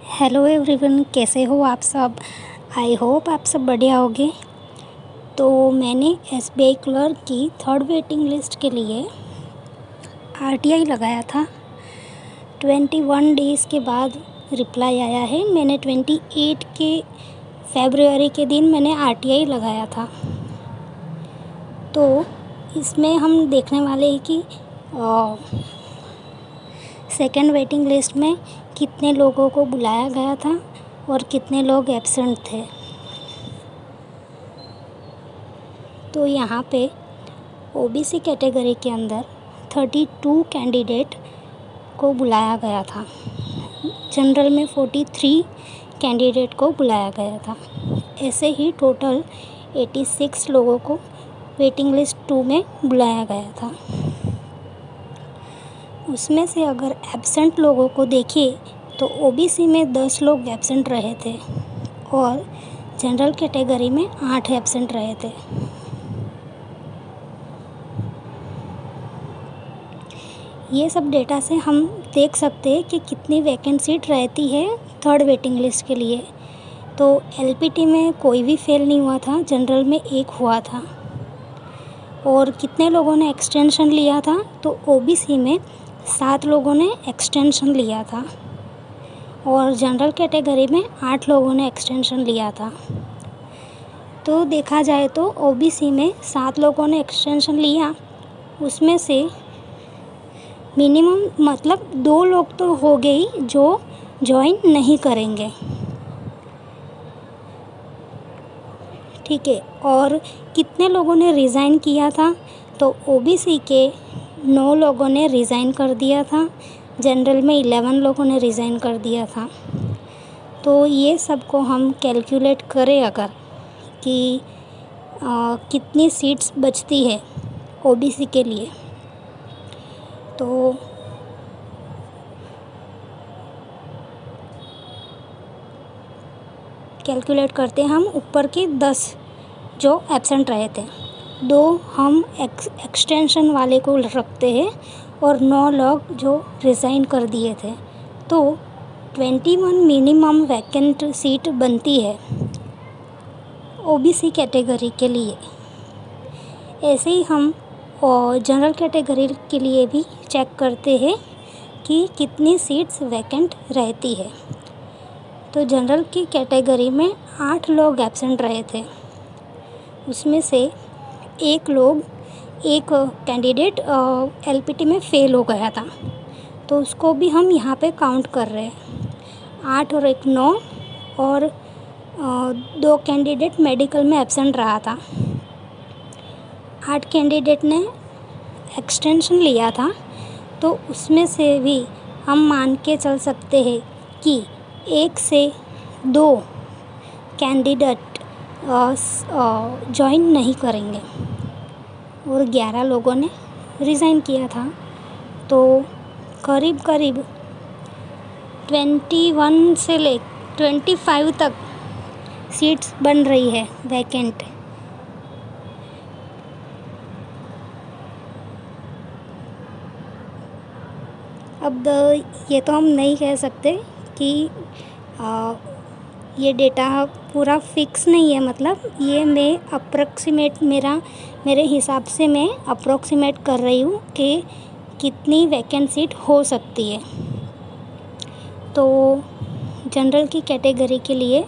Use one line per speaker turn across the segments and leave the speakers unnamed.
Hello everyone, कैसे हो आप सब। आई होप आप सब बढ़िया होगे। तो मैंने एसबीआई क्लर्क की थर्ड वेटिंग लिस्ट के लिए आरटीआई लगाया था। 21 डेज़ के बाद रिप्लाई आया है। मैंने 28 के फरवरी के दिन मैंने आरटीआई लगाया था। तो इसमें हम देखने वाले हैं कि सेकेंड वेटिंग लिस्ट में कितने लोगों को बुलाया गया था और कितने लोग एब्सेंट थे। तो यहाँ पे ओबीसी कैटेगरी के अंदर 32 कैंडिडेट को बुलाया गया था। जनरल में 43 कैंडिडेट को बुलाया गया था। ऐसे ही टोटल 86 लोगों को वेटिंग लिस्ट 2 में बुलाया गया था। उसमें से अगर एब्सेंट लोगों को देखें तो ओबीसी में 10 लोग एब्सेंट रहे थे और जनरल कैटेगरी में 8 एब्सेंट रहे थे। ये सब डेटा से हम देख सकते हैं कि कितनी वैकेंट सीट रहती है थर्ड वेटिंग लिस्ट के लिए। तो एलपीटी में कोई भी फेल नहीं हुआ था, जनरल में 1 हुआ था। और कितने लोगों ने एक्सटेंशन लिया था, तो ओबीसी में 7 लोगों ने एक्सटेंशन लिया था और जनरल कैटेगरी में 8 लोगों ने एक्सटेंशन लिया था। तो देखा जाए तो ओबीसी में 7 लोगों ने एक्सटेंशन लिया, उसमें से मिनिमम मतलब 2 लोग तो हो गए जो ज्वाइन नहीं करेंगे, ठीक है। और कितने लोगों ने रिज़ाइन किया था, तो ओबीसी के 9 लोगों ने रिज़ाइन कर दिया था, जनरल में 11 लोगों ने रिज़ाइन कर दिया था। तो ये सब को हम कैलकुलेट करें अगर कि कितनी सीट्स बचती है ओबीसी के लिए, तो कैलकुलेट करते हैं हम ऊपर के 10 जो एब्सेंट रहे थे, 2 हम एक्सटेंशन वाले को रखते हैं और 9 लोग जो रिज़ाइन कर दिए थे। तो 21 मिनिमम वैकेंट सीट बनती है ओबीसी कैटेगरी के लिए। ऐसे ही हम जनरल कैटेगरी के लिए भी चेक करते हैं कि कितनी सीट्स वैकेंट रहती है। तो जनरल की कैटेगरी में 8 लोग एब्सेंट रहे थे, उसमें से एक कैंडिडेट एलपीटी में फ़ेल हो गया था, तो उसको भी हम यहाँ पे काउंट कर रहे हैं। 8 और 1 9 और 2 कैंडिडेट मेडिकल में एब्सेंट रहा था। 8 कैंडिडेट ने एक्सटेंशन लिया था, तो उसमें से भी हम मान के चल सकते हैं कि 1 से 2 कैंडिडेट ज्वाइन नहीं करेंगे और 11 लोगों ने रिज़ाइन किया था। तो करीब 21 से 25 तक सीट्स बन रही है वैकेंट। अब ये तो हम नहीं कह सकते कि ये डेटा पूरा फिक्स नहीं है, मतलब ये मैं अप्रॉक्सीमेट मेरे हिसाब से मैं अप्रॉक्सीमेट कर रही हूँ कि कितनी वैकेंट सीट हो सकती है। तो जनरल की कैटेगरी के लिए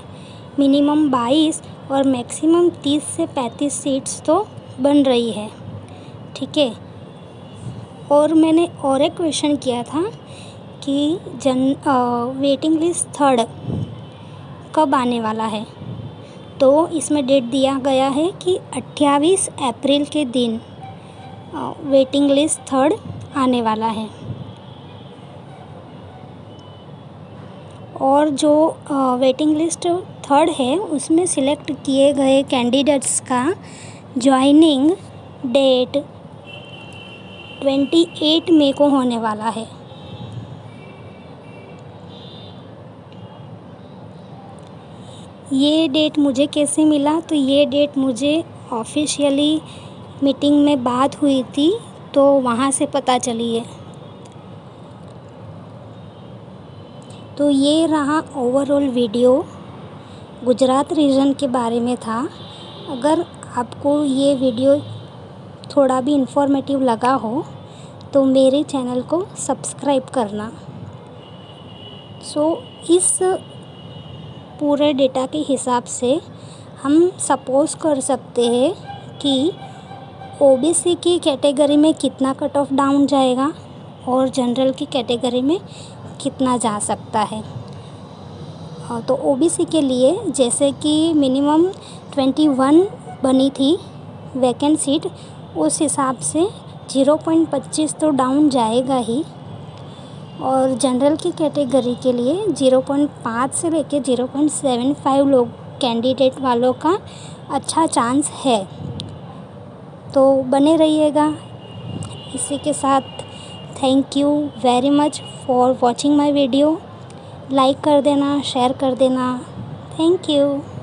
मिनिमम 22 और मैक्सिमम 30 से 35 सीट्स तो बन रही है, ठीक है। और मैंने और एक क्वेश्चन किया था कि वेटिंग लिस्ट थर्ड कब आने वाला है, तो इसमें डेट दिया गया है कि 28 अप्रैल के दिन वेटिंग लिस्ट थर्ड आने वाला है। और जो वेटिंग लिस्ट थर्ड है उसमें सिलेक्ट किए गए कैंडिडेट्स का ज्वाइनिंग डेट 28 मई को होने वाला है। ये डेट मुझे कैसे मिला, तो ये डेट मुझे ऑफिशियली मीटिंग में बात हुई थी, तो वहाँ से पता चली है। तो ये रहा ओवरऑल वीडियो, गुजरात रीजन के बारे में था। अगर आपको ये वीडियो थोड़ा भी इन्फॉर्मेटिव लगा हो तो मेरे चैनल को सब्सक्राइब करना। इस पूरे डेटा के हिसाब से हम सपोज़ कर सकते हैं कि ओबीसी की कैटेगरी में कितना कट ऑफ डाउन जाएगा और जनरल की कैटेगरी में कितना जा सकता है। तो ओबीसी के लिए जैसे कि मिनिमम 21 बनी थी वैकेंट सीट, उस हिसाब से 0.25 तो डाउन जाएगा ही। और जनरल की कैटेगरी के लिए 0.5 से लेके 0.75 लोग कैंडिडेट वालों का अच्छा चांस है। तो बने रहिएगा। इसी के साथ thank you very much for watching my video. Like कर देना, शेयर कर देना। Thank you.